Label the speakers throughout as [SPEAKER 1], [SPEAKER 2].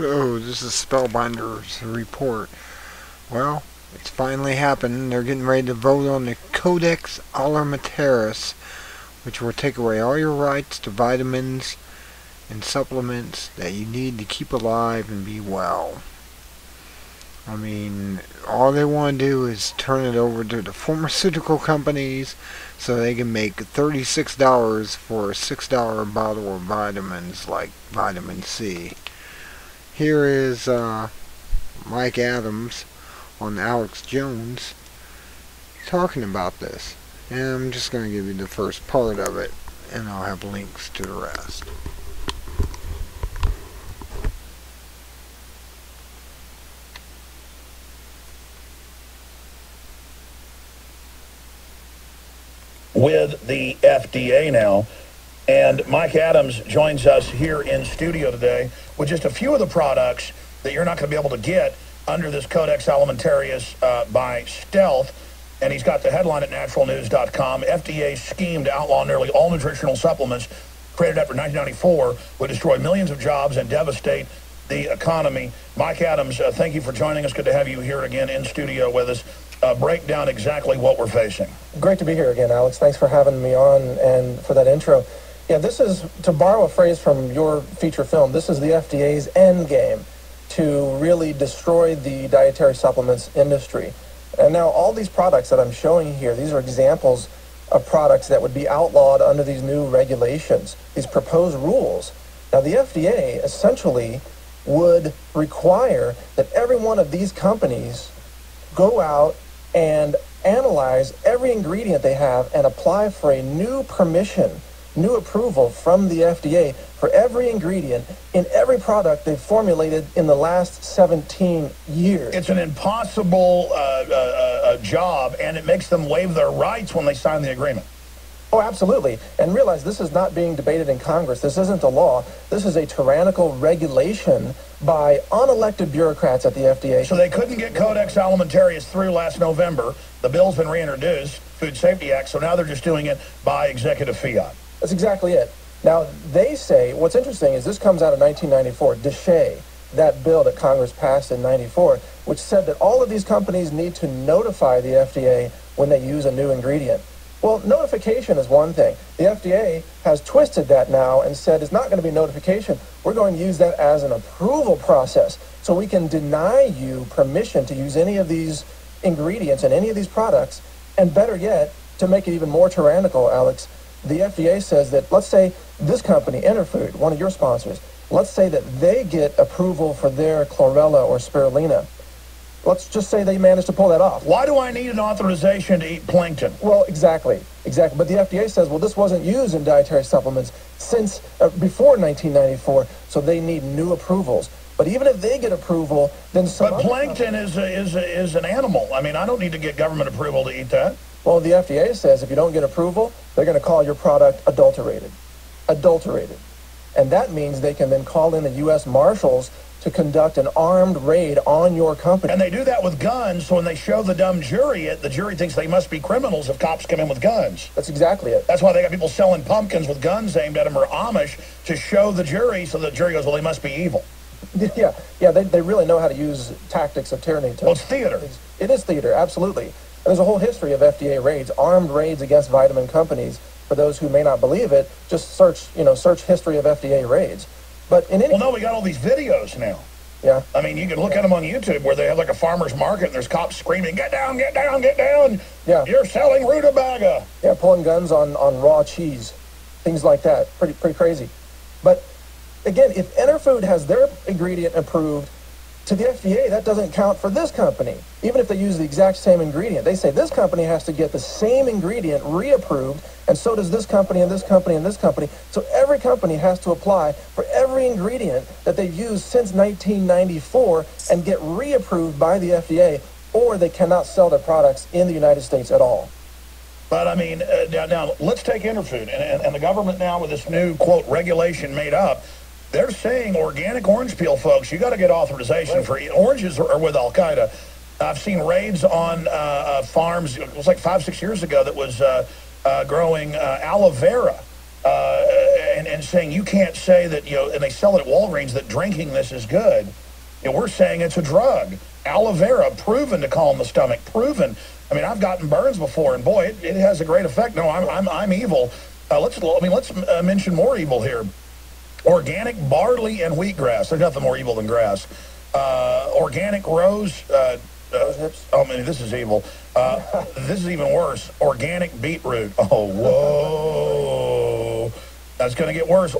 [SPEAKER 1] Oh, this is Spellbinder's report. Well, it's finally happened. They're getting ready to vote on the Codex Alimentarius, which will take away all your rights to vitamins and supplements that you need to keep alive and be well. I mean, all they want to do is turn it over to the pharmaceutical companies so they can make $36 for a $6 bottle of vitamins like vitamin C. Here is Mike Adams on Alex Jones talking about this. And I'm just going to give you the first part of it, and I'll have links to the rest.
[SPEAKER 2] With the FDA now, and Mike Adams joins us here in studio today with just a few of the products that you're not going to be able to get under this Codex Alimentarius by stealth. And he's got the headline at naturalnews.com. FDA's scheme to outlaw nearly all nutritional supplements created after 1994 would destroy millions of jobs and devastate the economy. Mike Adams, thank you for joining us. Good to have you here again in studio with us. Break down exactly what we're facing.
[SPEAKER 3] Great to be here again, Alex. Thanks for having me on and for that intro. Yeah, this is, to borrow a phrase from your feature film, this is the FDA's end game to really destroy the dietary supplements industry. And now all these products that I'm showing here, these are examples of products that would be outlawed under these new regulations, these proposed rules. Now the FDA essentially would require that every one of these companies go out and analyze every ingredient they have and apply for a new permission, new approval from the FDA for every ingredient in every product they've formulated in the last 17 years.
[SPEAKER 2] It's an impossible job, and it makes them waive their rights when they sign the agreement.
[SPEAKER 3] Oh, absolutely. And realize this is not being debated in Congress. This isn't a law. This is a tyrannical regulation by unelected bureaucrats at the FDA.
[SPEAKER 2] So they couldn't get Codex Alimentarius through last November. The bill's been reintroduced, Food Safety Act, so now they're just doing it by executive fiat.
[SPEAKER 3] That's exactly it. Now, they say, what's interesting is this comes out of 1994, DSHEA, that bill that Congress passed in 94, which said that all of these companies need to notify the FDA when they use a new ingredient. Well, notification is one thing. The FDA has twisted that now and said it's not going to be notification. We're going to use that as an approval process. So we can deny you permission to use any of these ingredients in any of these products. And better yet, to make it even more tyrannical, Alex, the FDA says that, let's say this company, Interfood, one of your sponsors, let's say that they get approval for their chlorella or spirulina. Let's just say they managed to pull that off.
[SPEAKER 2] Why do I need an authorization to eat plankton?
[SPEAKER 3] Well, exactly. But the FDA says, well, this wasn't used in dietary supplements since before 1994, so they need new approvals. But even if they get approval, then some...
[SPEAKER 2] But plankton is an animal. I mean, I don't need to get government approval to eat that.
[SPEAKER 3] Well, the FDA says if you don't get approval, they're going to call your product adulterated. Adulterated. And that means they can then call in the U.S. Marshals to conduct an armed raid on your company.
[SPEAKER 2] And they do that with guns, so when they show the dumb jury it, the jury thinks they must be criminals if cops come in with guns.
[SPEAKER 3] That's exactly it.
[SPEAKER 2] That's why they got people selling pumpkins with guns aimed at them, or Amish, to show the jury, so the jury goes, well, they must be evil.
[SPEAKER 3] Yeah, they really know how to use tactics of tyranny.
[SPEAKER 2] Well, it's theater.
[SPEAKER 3] It is theater, absolutely. And there's a whole history of FDA raids, armed raids against vitamin companies. For those who may not believe it, just search history of FDA raids. But in any...
[SPEAKER 2] Well, no, we got all these videos now.
[SPEAKER 3] Yeah.
[SPEAKER 2] I mean, you can look at them on YouTube where they have like a farmer's market and there's cops screaming, get down, get down, get down.
[SPEAKER 3] Yeah.
[SPEAKER 2] You're selling rutabaga.
[SPEAKER 3] Yeah, pulling guns on raw cheese. Things like that. Pretty crazy. But again, if Interfood has their ingredient approved to the FDA, that doesn't count for this company. Even if they use the exact same ingredient. They say this company has to get the same ingredient reapproved, and so does this company and this company and this company. So every company has to apply for every ingredient that they've used since 1994 and get reapproved by the FDA, or they cannot sell their products in the United States at all.
[SPEAKER 2] But I mean, now let's take Interfood and the government now with this new, quote, regulation made up. They're saying organic orange peel, folks, you got to get authorization for oranges are with Al-Qaeda. I've seen raids on farms, it was like 5-6 years ago, that was growing aloe vera. And and saying you can't say that, and they sell it at Walgreens, that drinking this is good. We're saying it's a drug. Aloe vera, proven to calm the stomach, proven. I mean, I've gotten burns before, and boy, it has a great effect. No, I'm evil. Let's mention more evil here. Organic barley and wheatgrass. There's nothing more evil than grass. Organic rose. Oh man, this is evil. This is even worse. Organic beetroot. Oh, whoa. That's going to get worse.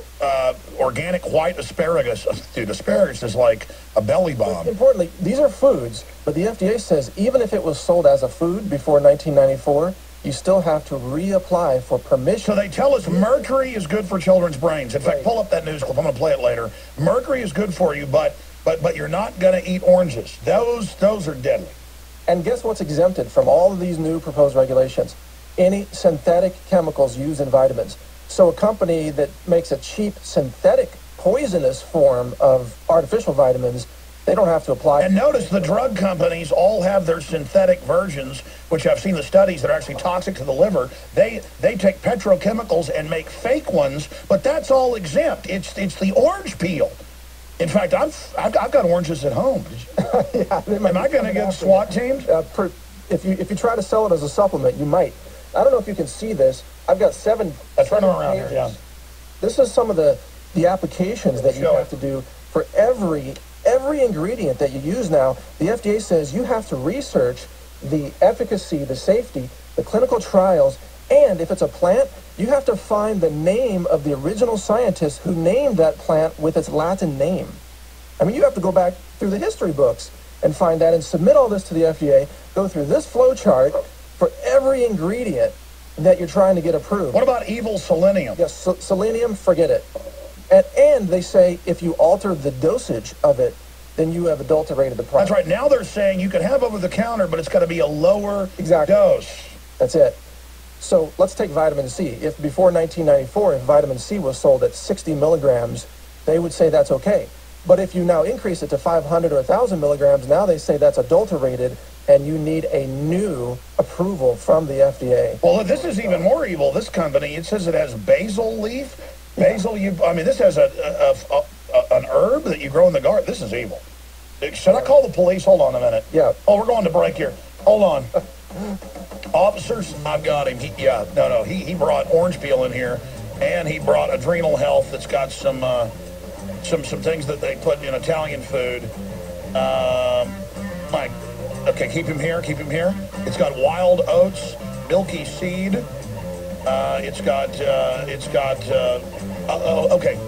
[SPEAKER 2] Organic white asparagus. Dude, asparagus is like a belly bomb.
[SPEAKER 3] Importantly, these are foods, but the FDA says even if it was sold as a food before 1994, you still have to reapply for permission.
[SPEAKER 2] So they tell us mercury is good for children's brains. In fact, pull up that news clip. I'm going to play it later. Mercury is good for you, but you're not going to eat oranges. Those are deadly.
[SPEAKER 3] And guess what's exempted from all of these new proposed regulations? Any synthetic chemicals used in vitamins. So a company that makes a cheap synthetic poisonous form of artificial vitamins, they don't have to apply.
[SPEAKER 2] And notice the drug companies all have their synthetic versions, which I've seen the studies that are actually toxic to the liver. They take petrochemicals and make fake ones, but that's all exempt. It's the orange peel. In fact, I've got oranges at home.
[SPEAKER 3] Yeah,
[SPEAKER 2] am I going to get SWAT teamed?
[SPEAKER 3] If you try to sell it as a supplement, you might. I don't know if you can see this. I've got seven.
[SPEAKER 2] That's right around here. Yeah.
[SPEAKER 3] This is some of the applications that you have to do for every ingredient that you use now. The FDA says you have to research the efficacy, the safety, the clinical trials, and if it's a plant, you have to find the name of the original scientist who named that plant with its Latin name. I mean, you have to go back through the history books and find that and submit all this to the FDA, go through this flow chart for every ingredient that you're trying to get approved.
[SPEAKER 2] What about evil selenium?
[SPEAKER 3] Yes, selenium, forget it. And they say if you alter the dosage of it, then you have adulterated the product.
[SPEAKER 2] That's right. Now they're saying you can have over-the-counter, but it's got to be a lower dose.
[SPEAKER 3] That's it. So let's take vitamin C. If before 1994, if vitamin C was sold at 60 milligrams, they would say that's okay. But if you now increase it to 500 or 1,000 milligrams, now they say that's adulterated, and you need a new approval from the FDA.
[SPEAKER 2] Well, this is even more evil. This company, it says it has basil leaf. Basil, this has an herb that you grow in the garden. This is evil. Should I call the police? Hold on a minute.
[SPEAKER 3] Yeah.
[SPEAKER 2] Oh, we're going to break here. Hold on. Officers, I've got him. He brought orange peel in here, and he brought Adrenal Health that's got some things that they put in Italian food. Okay, keep him here. It's got wild oats, milky seed. Okay,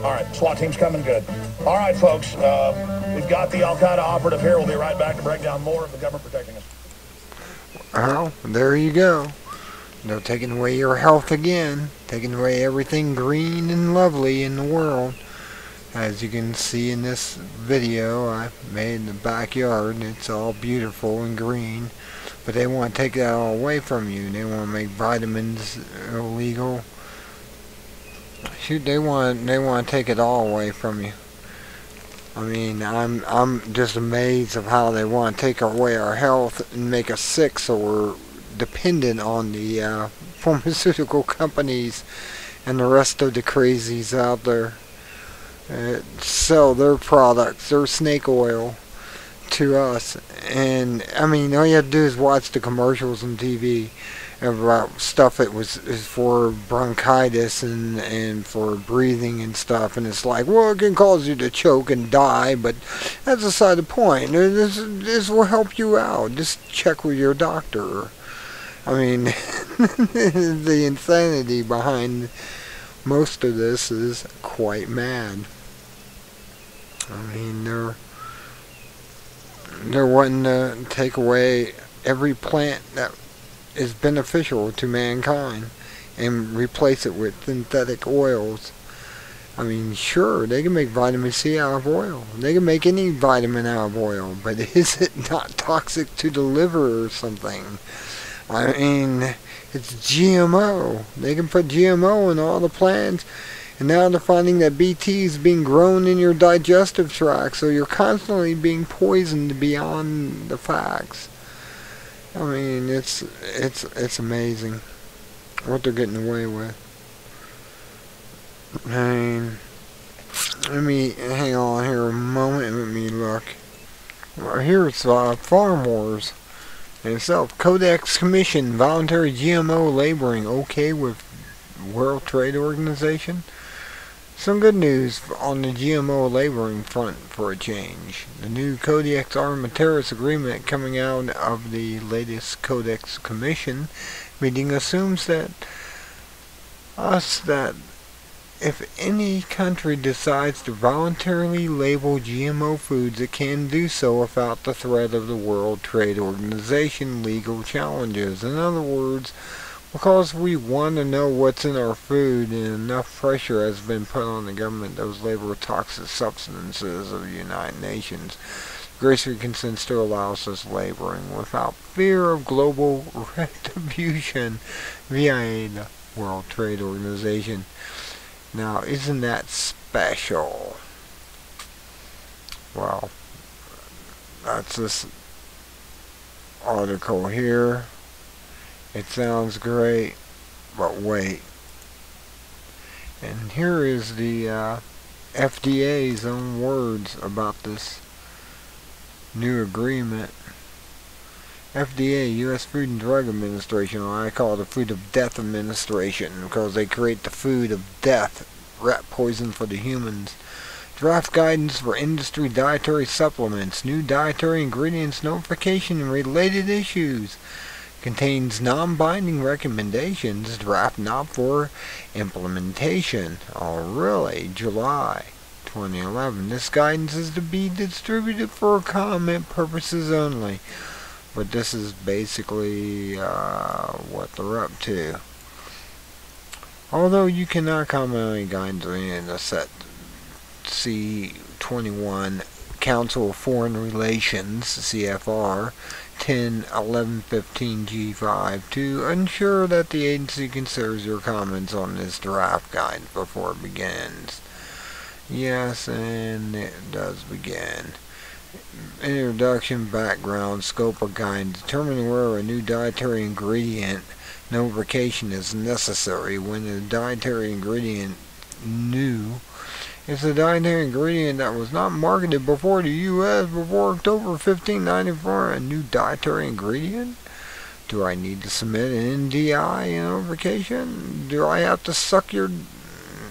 [SPEAKER 2] all right. SWAT team's coming good. All right, folks. We've got the Al-Qaeda operative here. We'll be right back to break down more of the government protecting us.
[SPEAKER 1] Well, there you go. They're taking away your health again. Taking away everything green and lovely in the world. As you can see in this video I made in the backyard, it's all beautiful and green. But they want to take that all away from you. They want to make vitamins illegal. Shoot, they want to take it all away from you. I mean, I'm just amazed of how they want to take away our health and make us sick, so we're dependent on the pharmaceutical companies and the rest of the crazies out there. Sell their products, their snake oil, to us. And I mean, all you have to do is watch the commercials on TV about stuff that is for bronchitis and for breathing and stuff, and it's like, well, it can cause you to choke and die, but that's aside the point. This will help you out. Just check with your doctor. I mean, the insanity behind most of this is quite mad. I mean, they're wanting to take away every plant that is beneficial to mankind and replace it with synthetic oils. I mean, sure, they can make vitamin C out of oil. They can make any vitamin out of oil, but is it not toxic to the liver or something? I mean, it's GMO. They can put GMO in all the plants, and now they're finding that BT is being grown in your digestive tract, so you're constantly being poisoned beyond the facts. I mean, it's amazing what they're getting away with. I mean, let me hang on here a moment. Let me look. Well, here's Farm Wars itself. Codex Commission voluntary GMO labeling okay with World Trade Organization. Some good news on the GMO labeling front for a change. The new Codex Alimentarius agreement coming out of the latest Codex Commission meeting assumes that if any country decides to voluntarily label GMO foods, it can do so without the threat of the World Trade Organization legal challenges. In other words, because we want to know what's in our food and enough pressure has been put on the government, those labeled toxic substances of the United Nations, gracefully consents to allow such labeling without fear of global retribution via the World Trade Organization. Now, isn't that special? Well, that's this article here. It sounds great, but wait. And here is the FDA's own words about this new agreement. FDA, U.S. Food and Drug Administration, or I call it the Food of Death Administration, because they create the food of death, rat poison for the humans. Draft guidance for industry dietary supplements, new dietary ingredients notification and related issues. Contains non-binding recommendations, draft not for implementation. Oh really? July 2011. This guidance is to be distributed for comment purposes only. But this is basically what they're up to. Although you cannot comment on any guidance or any of the set C21 Council of Foreign Relations, CFR, 10.11.15 G5 to ensure that the agency considers your comments on this draft guide before it begins. Yes, and it does begin. Introduction, background, scope of guide, determining whether a new dietary ingredient notification is necessary. When a dietary ingredient new, it's a dietary ingredient that was not marketed before the U.S. before October 15, 1994. A new dietary ingredient? Do I need to submit an NDI notification? Do I have to suck your...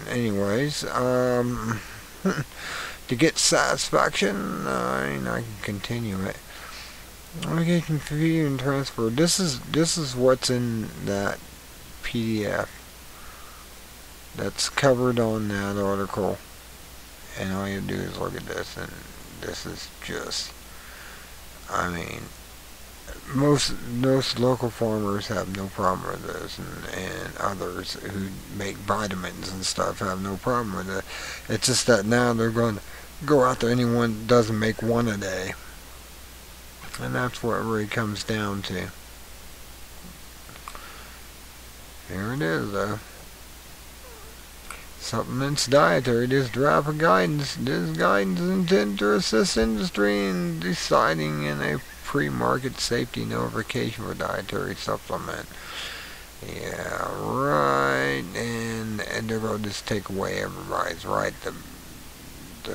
[SPEAKER 1] Anyways, to get satisfaction, I can continue it. Application fee and transfer. This is what's in that PDF that's covered on that article. And all you do is look at this, and this is just, I mean, most local farmers have no problem with this, and others who make vitamins and stuff have no problem with it. It's just that now they're going to go out there, anyone doesn't make one a day. And that's what it really comes down to. Here it is, though. Supplements dietary. This draft of guidance. This guidance is intended to assist industry in deciding in a pre-market safety notification for dietary supplement. Yeah, right. And they're going to just take away everybody's right to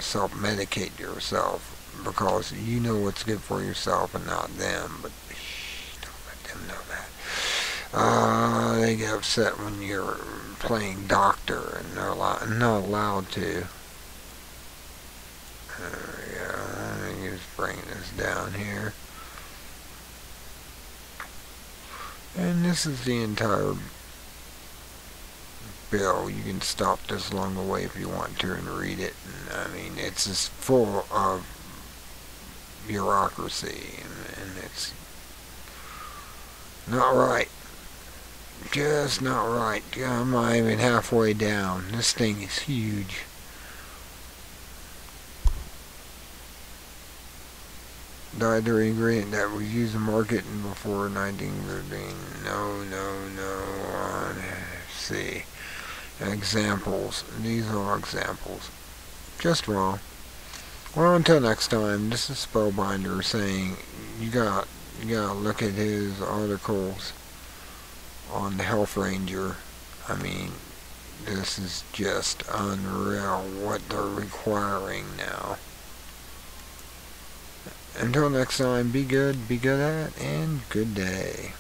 [SPEAKER 1] self-medicate yourself, because you know what's good for yourself and not them. But shh, don't let them know that. They get upset when you're playing doctor and they're not allowed to. There we go. Let me just bring this down here. And this is the entire bill. You can stop this along the way if you want to and read it. And, I mean, it's just full of bureaucracy, and it's not right. Just not right. I'm not even halfway down. This thing is huge. Dietary ingredient that was used in marketing before 1913. No. Let's see. Examples. These are examples. Just wrong. Well, until next time, this is Spellbinder saying you gotta look at his articles on the Health Ranger. I mean, This is just unreal what they're requiring now. Until next time, be good at it, and good day.